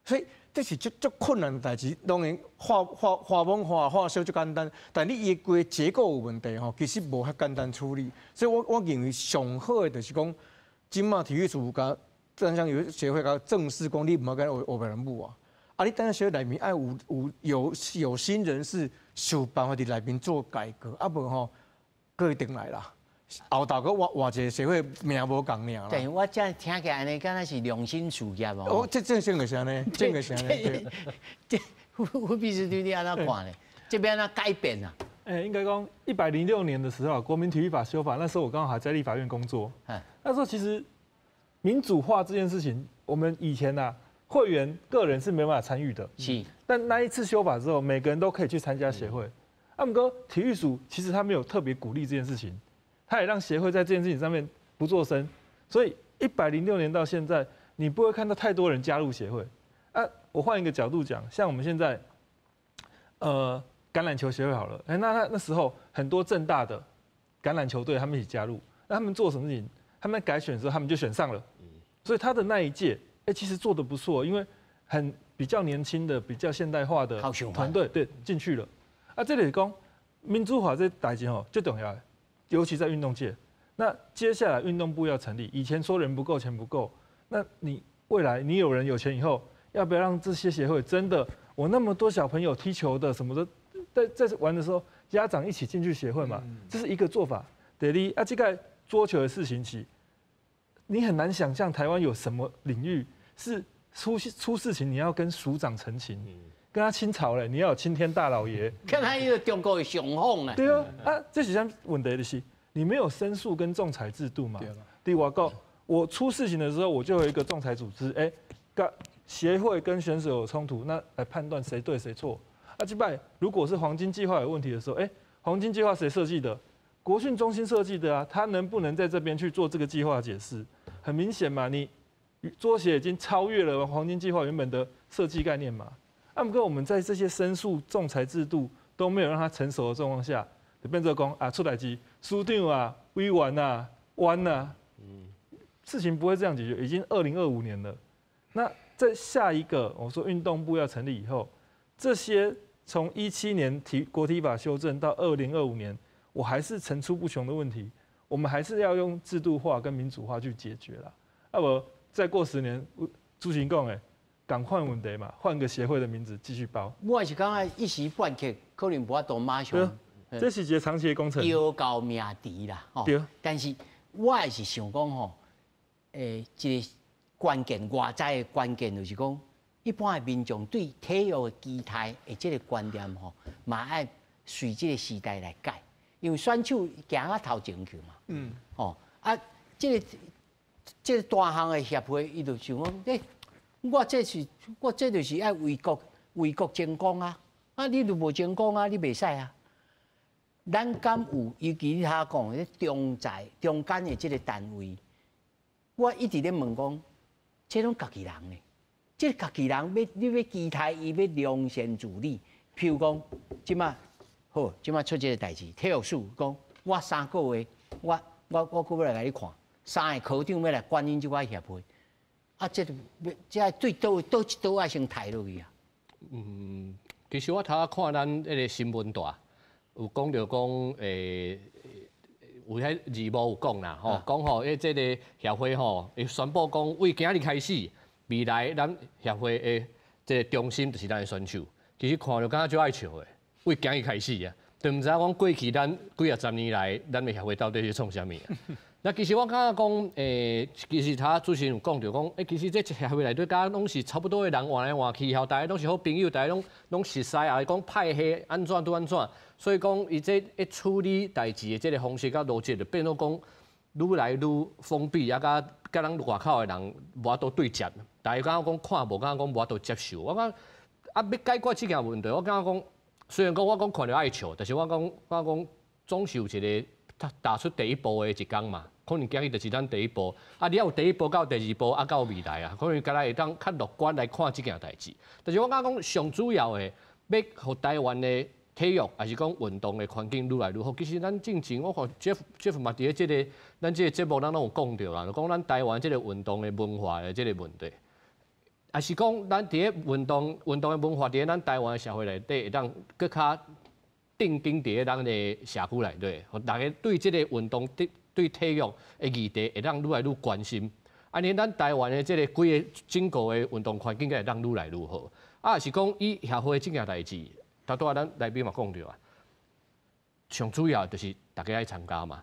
所以这是足困难的代志。当然画小就简单，但你伊个结构有问题其实无遐简单处理。所以我认为上好的就是讲，今嘛体育署甲单项协会甲正式讲，你唔好跟我别人舞你单项协会内面爱有心人士想办法伫内面做改革，无搁一定来啦。后头个换一个社会名无共尔啦。对，我这样听起来呢，敢若是良心事业哦。哦，这正性就是安尼，正就是安尼。这我必须对你安怎看呢？这边安怎改变啊？应该讲106年的时候，国民体育法修法，那时候我刚好还在立法院工作。那时候其实民主化这件事情，我们以前会员个人是没办法参与的。是。但那一次修法之后，每个人都可以去参加协会。不过体育署其实他没有特别鼓励这件事情，他也让协会在这件事情上面不做声。所以106年到现在，你不会看到太多人加入协会。我换一个角度讲，像我们现在，橄榄球协会好了，那时候很多政大的橄榄球队他们一起加入，那他们做什么事情？他们改选的时候他们就选上了，所以他的那一届，其实做得不错，因为比较年轻的、比较现代化的团队对进去了。这里讲民主化这代志最重要的，尤其在运动界。那接下来运动部要成立，以前说人不够钱不够，那你未来你有人有钱以后，要不要让这些协会真的，我那么多小朋友踢球的什么的，在玩的时候，家长一起进去协会嘛，这是一个做法。第二，这个桌球的事情起，你很难想象台湾有什么领域是出事情你要跟署长陈情。跟他清朝嘞，你要有青天大老爷，看他一个中国的雄风呢。对啊，这是啥问题的是，你没有申诉跟仲裁制度嘛？对我讲，我出事情的时候，我就有一个仲裁组织，协会跟选手有冲突，那来判断谁对谁错。这摆如果是黄金计划有问题的时候，黄金计划谁设计的？国训中心设计的啊，他能不能在这边去做这个计划解释？很明显嘛，你桌协已经超越了黄金计划原本的设计概念嘛。不过我们在这些申诉仲裁制度都没有让它成熟的状况下，就变成讲出代志，署长委员弯事情不会这样解决。已经2025年了，那在下一个我说运动部要成立以后，这些从17年国体法修正到2025年，我还是层出不穷的问题，我们还是要用制度化跟民主化去解决啦。不再过10年，主席讲赶快问题嘛，换个协会的名字继续包。我也是感觉一时半刻可能无法度马上。这是一个长期的工程。摇到命题啦，对。但是我也是想讲一个关键外在的关键就是讲，一般的民众对体育的期待的这个观念嘛爱随这个时代来改，因为选手行到头前去嘛。这个大项的协会，伊就想讲，我这就是爱为国争光啊！你都无争光啊，你袂使啊！咱敢有，尤其你他讲的中间的这个单位，我一直咧问讲，这拢家己人呢？这家己人你要期待伊要良善助理，譬如讲，即马出这个代志，体育署讲，我3个月，我搁要来甲你看，3个科长要来管恁这块协会。这对倒爱先抬落去啊。其实我头看咱迄个新闻台有讲到讲，有迄义务有讲啦，讲这个协会会宣布讲，为今日开始，未来咱协会的这个中心就是咱的选手。其实看着敢若就爱笑的，为今日开始啊，就唔知讲过去咱几10年来，咱的协会到底是创啥物啊？那其实我感觉讲，其实他主持人有讲到讲，其实这协会内底，大家拢是差不多的人，换来换去，后大家拢是好朋友，大家拢熟悉啊，讲派系安怎都安怎，所以讲伊这处理代志的这个方式甲逻辑，就变做讲愈来愈封闭，啊，甲咱外口的人无法度对接，大家感觉讲看无，感觉讲无法度接受。我讲要解决这件问题，我感觉讲，虽然讲我讲看着爱笑，但是我讲总是有一个。踏出第一步的一天嘛，可能今日就是咱第一步。你要有第一步到第2步，到未来啊，可能将来会当较乐观来看这件代志。但是我感觉讲上主要的，要互台湾的体育还是讲运动的环境愈来愈好。其实咱进前我看 Jeff 嘛，伫个咱这个节目咱拢有讲到啦，就讲咱台湾这个运动的文化的这个问题，还是讲咱伫个运动的文化伫个咱台湾的社会内底会当更较。定睛伫咱的社区内底，大家对这个运动、对体育的议题会当愈来愈关心。安尼，咱台湾的这个几个整个的运动环境会当愈来愈好。是讲以协会这件代志，头拄仔咱来宾嘛讲着啊，上主要就是大家爱参加嘛。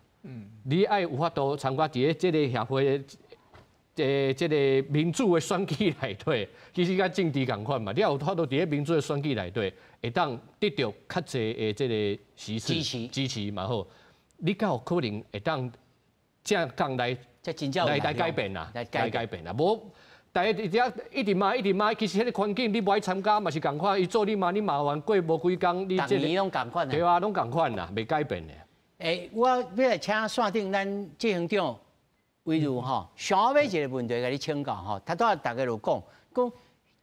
你爱有法度参加伫这个协会的这个民主的选举内底，其实甲政治共款嘛。你有法度伫个民主的选举内底，会当得到较济的这个支持嘛好。你敢有可能会当正讲来改变啦，来改变啦，无。大家一直骂，其实迄个环境你不爱参加嘛是共款，伊做你骂完过无几工，你这年拢共款对啊，拢共款啦，未改变的。我要来请线顶咱执行长为如吼，想要一个问题甲你请教吼，他都大家就讲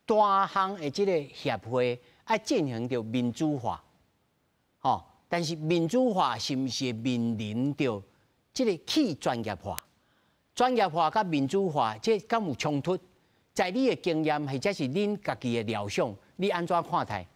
大项的这个协会要进行着民主化，吼，但是民主化是毋是面临着这个去专业化？专业化甲民主化，这敢有冲突？在你的经验，或者是恁家己的料想，你安怎看待？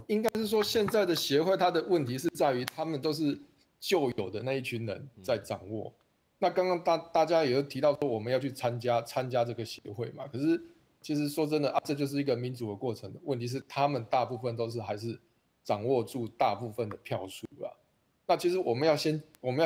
应该是说现在的协会，它的问题是在于他们都是旧有的那一群人在掌握。那刚刚大家也有提到说我们要去参加这个协会嘛，可是其实说真的这就是一个民主的过程。问题是他们大部分都是还是掌握住大部分的票数啦。那其实我们要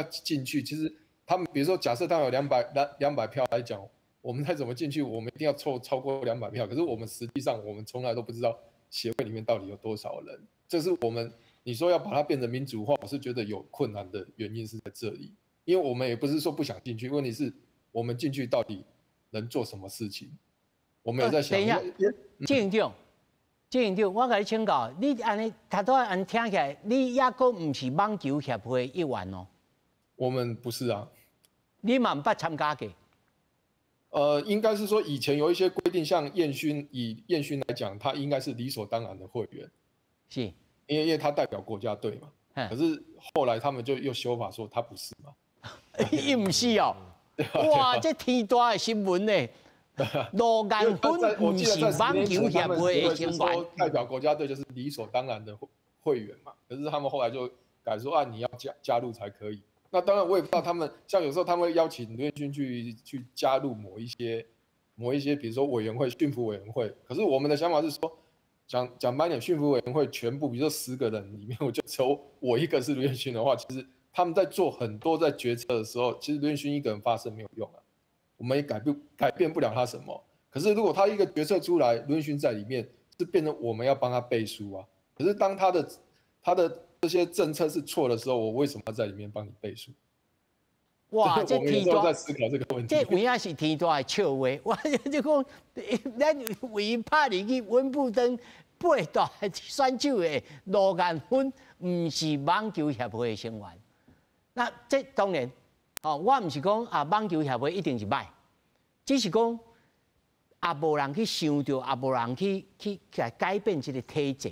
进去，其实他们比如说假设他们有200票来讲。我们再怎么进去，我们一定要凑超过200票。可是我们实际上，我们从来都不知道协会里面到底有多少人。这是我们你说要把它变成民主化，我是觉得有困难的原因是在这里。因为我们也不是说不想进去，问题是我们进去到底能做什么事情？我们也在想。等一下，执行长，我甲你请教，你安尼他都安听起来，你也阁唔是网球协会一员哦。我们不是啊。你嘛唔捌参加过？应该是说以前有一些规定，像以彦勋来讲，他应该是理所当然的会员，是，因为他代表国家队嘛。可是后来他们就又修法说他不是嘛，伊唔是哦，哇，这天大的新闻呢，罗颜芬唔是网球协会的成员，代表国家队就是理所当然的会员嘛。可是他们后来就改说你要加入才可以。那当然，我也不知道他们像有时候他们会邀请刘彦勋去加入某一些，比如说委员会、驯服委员会。可是我们的想法是说，讲白点，驯服委员会全部，比如说10个人里面，我就只有我一个是刘彦勋的话，其实他们在做很多在决策的时候，其实刘彦勋一个人发声没有用啊，我们也改变不了他什么。可是如果他一个决策出来，刘彦勋在里面，是变成我们要帮他背书啊。可是当他的这些政策是错的时候，我为什么要在里面帮你背书？哇，这天大在思考这个问题。这有影是天大的笑话。我就讲，咱为拍入去温布登8大选手的罗颜芬，唔是网球协会的成员。那这当然，我唔是讲网球协会一定是歹，只是讲无人去想到，无人去改变这个体制。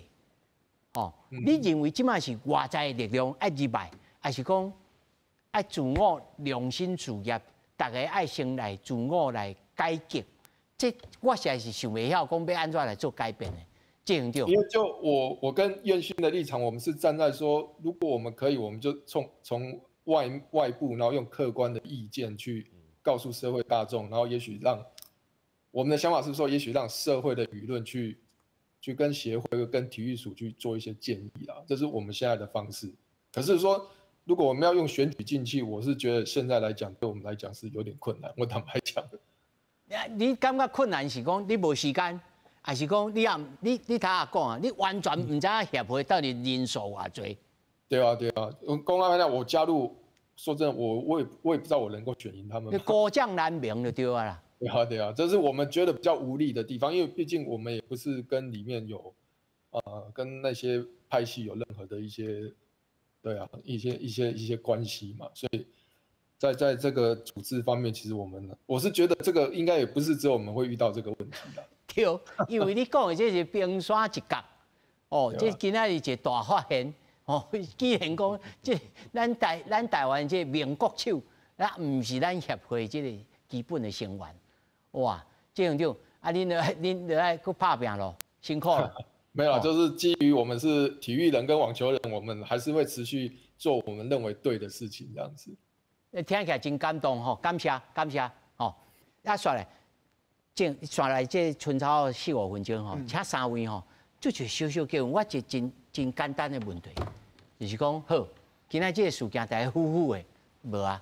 你认为即马是外在的力量爱入来，还是讲爱自我良心事业，大家爱先来自我来改革？这我实在是想袂晓，讲要安怎来做改变的，执行长。因为就我跟彦勋的立场，我们是站在说，如果我们可以，我们就从外部，然后用客观的意见去告诉社会大众，然后也许让我们的想法是说，也许让社会的舆论去跟协会、跟体育署去做一些建议啦，这是我们现在的方式。可是说，如果我们要用选举进去，我是觉得现在来讲，对我们来讲是有点困难。我坦白讲，你感觉困难是讲你无时间，还是讲你头下讲啊？你完全唔知影协会到底人数偌多？对啊，公开讲，我加入，说真的，我也不知道我能够选赢他们。孤将难鸣就对啊啦。对啊，这是我们觉得比较无力的地方，因为毕竟我们也不是跟里面有，跟那些派系有任何的一些，对啊，一些关系嘛，所以在这个组织方面，其实我是觉得这个应该也不是只有我们会遇到这个问题啦。对，因为你讲的这是冰山一角，这今仔日一个大发现，既然讲这咱台湾这名国手，咱唔是咱协会这个基本的成员。哇，执行长，恁就爱去拍拼咯，辛苦了。没有，就是基于我们是体育人跟网球人，我们还是会持续做我们认为对的事情，这样子。听起来真感动吼，感谢吼。煞来这春草4、5分钟吼，请3位吼，就小小叫我一真简单的问题，就是讲好，今仔这个事件大家呼呼的，无啊？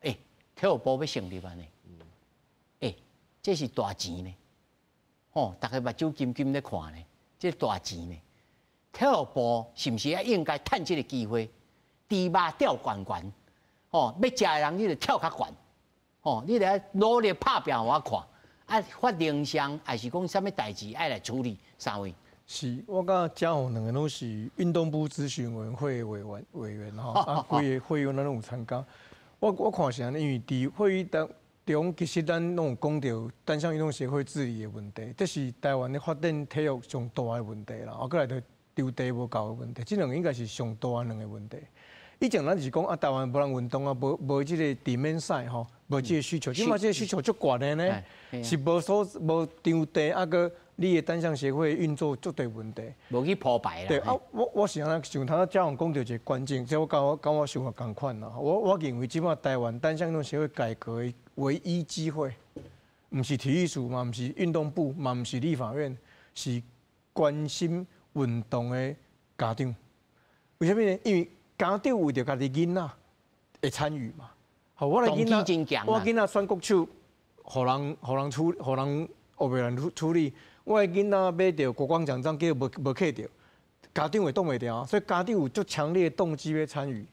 体育部要成立啊呢？这是大钱呢，吼，大家目睭金金咧看呢，这大钱呢。体育部是毋是也应该趁这个机会，猪肉吊悬悬，吼，要食的人你就跳较悬，吼，你来努力拍拼互我看，啊，发铃声还是讲啥物代志爱来处理，三位？是，我甲嘉宏两个都是运动部咨询委员会委员吼，啊，规个会员咱拢有参加。我看是安尼，因为伫会议当中，其实咱拢有讲到单项运动协会治理的问题，这是台湾咧发展体育上大的问题啦。后过来就场地无够的问题，这两个应该是上大的两个问题。以前咱是讲啊，台湾无人运动啊，无即个地面赛吼，无即个需求，即马即个需求足悬的呢，是无场地啊个。你的单项协会运作足大问题，无去铺排啦。对啊，我是安尼，像他嘉宏讲到一个关键，即我跟我想法同款啦。我认为即马台湾单项运动协会改革的唯一机会，唔是体育署嘛，唔是运动部嘛，唔是立法院，是关心运动的家长。为什么呢？因为家长为着家己囡仔会参与嘛。好，我的囡仔，我囡仔选国手，互人后边人处理。我的囡仔买到国光奖章，结果无摕到，家长会挡袂掉，所以家长有足强烈的动机要参与。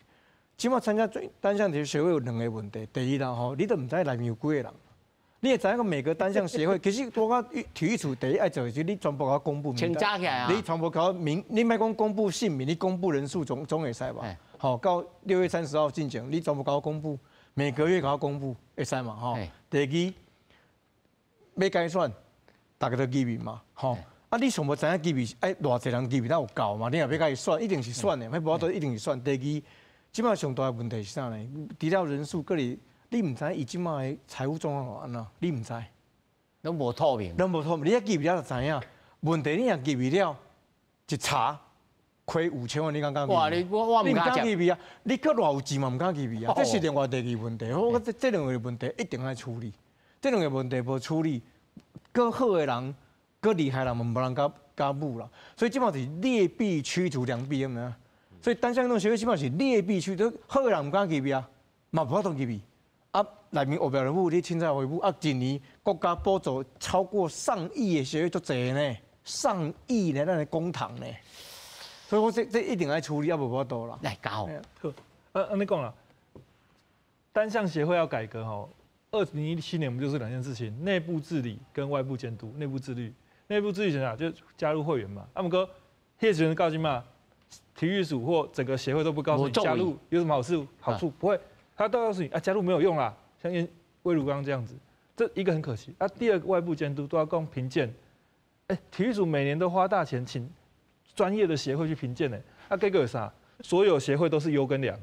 即马参加单项体育协会有两个问题，第一啦吼，你都唔知内面有几个人，你会知影个每个单项协会，其实我讲体育处第一爱做的是你全部给我公布名单，你全部给我你莫讲公布姓名，你公布人数总会使吧？好，到6月30号进前，你全部给我公布，每个月给我公布会使嘛？吼，第二要改选。大家都记名嘛，吼！啊，你上无知影记名，偌济人记名，才有够嘛？你若要甲伊选，一定是选的，迄无法度一定是选。第二，即摆上大的问题是啥呢？除了人数，搁你唔知伊即摆的财务状况安怎？你唔知，拢无透明，你也记不了就知影。问题你若记不了，一查亏5000万，你敢讲？哇！我唔敢记名啊！你搁偌有钱嘛？唔敢记名啊！这是另外第二问题。我这两个问题一定要处理。这两个问题无处理。搁好的人，搁厉害人，无人加补啦。所以基本上是劣币驱逐良币，有没有？所以单项运动协会基本上是劣币驱逐，好的人唔敢入去啊，嘛无法度入去。啊，内面有表人物，你凊彩回复啊，一年国家补助超过上亿的协会足侪呢，上亿呢，咱的公帑呢。所以我这一定要处理，要无法度啦。来搞。好，你讲了，单项协会要改革吼。2017年我们就是两件事情：内部治理跟外部监督。内部自律，内部自律怎样？就加入会员嘛。阿姆哥，谢学员告诉嘛，体育署或整个协会都不告诉你加入有什么好处不会，他都告诉你啊，加入没有用啦。像魏如刚这样子，这一个很可惜。啊，第二个外部监督都要供评鉴。体育署每年都花大钱请专业的协会去评鉴呢。啊，这个有啥？所有协会都是优跟良。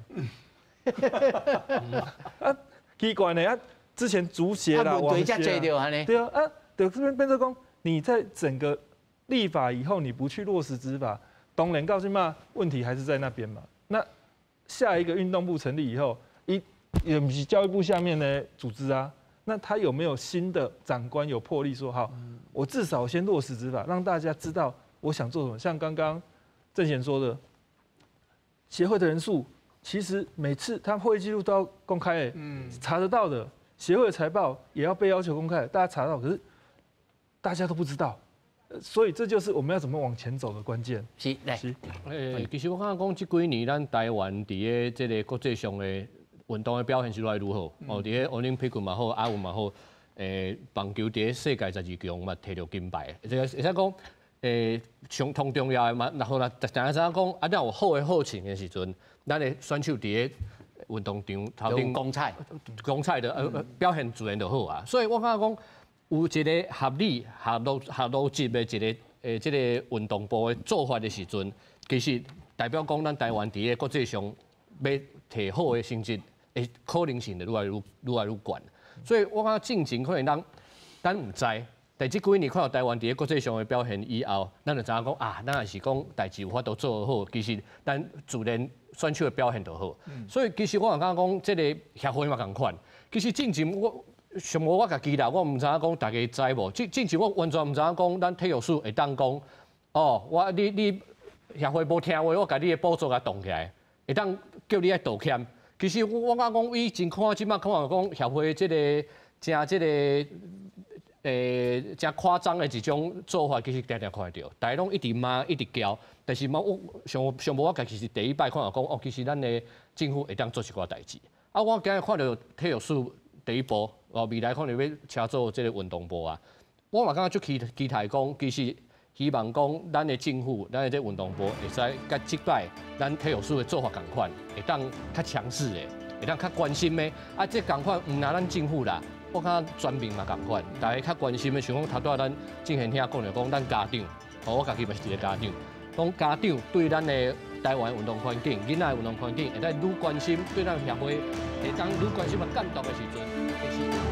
啊，奇怪呢啊。之前足协啦、网协对啊，对这边变成讲，你在整个立法以后，你不去落实执法，当然告诉嘛，问题还是在那边嘛。那下一个运动部成立以后，也不是教育部下面的组织啊，那他有没有新的长官有魄力说好，我至少先落实执法，让大家知道我想做什么？像刚刚郑贤说的，协会的人数其实每次他会议记录都要公开，查得到的。协会的财报也要被要求公开，大家查到，可是大家都不知道，所以这就是我们要怎么往前走的关键。是，来，其实我看讲这几年咱台湾伫个这个国际上的运动的表现是愈来愈好，哦，伫个奥林匹克嘛好，亚运嘛好，棒球伫个世界12强嘛摕到金牌，这个会使讲，上通重要的嘛，然后啦，大家知影讲，啊，咱有好的好情的时阵，咱的选手伫个运动场头顶公菜的表现自然就好啊，所以我感觉讲有一个合理、合逻辑的一个这个运动部的做法的时阵，其实代表讲咱台湾伫个国际上要摕好的成绩，的可能性就愈来愈悬。所以我感觉进前可能咱唔知，但这几年看到台湾伫个国际上的表现以后，咱就知影讲啊，咱也是讲代志有法度做好，其实咱自然。选手的表现就好，所以其实我也感觉讲，这个协会嘛同款。其实进前我上无我家己啦，我唔知影讲大家知无？进前我完全唔知影讲，咱体育署会当讲，哦，你协会无听话，我甲你的补助甲冻起来，会当叫你来道歉。其实我感觉以前看即摆看讲协会即个真夸张的一种做法，其实常常看到，大家拢一直骂一直叫，但是我上无我家己是第一摆看到讲，哦，其实咱的政府会当做一寡代志。啊，我今日看到体育署第一步，未来可能要车做即个运动部啊，我嘛感觉足期待讲，其实希望讲咱的政府，咱的这运动部会使甲即摆咱体育署的做法共款，会当较强势的，会当较关心的。啊，这共款唔拿咱政府啦。我看全民嘛共款，大家较关心的，像讲头拄咱正贤兄讲着讲，咱家长，我家己嘛是一个家长，讲家长对咱的台湾运动环境、囡仔运动环境，会当愈关心，对咱协会会当愈关心嘛监督的时阵，其实。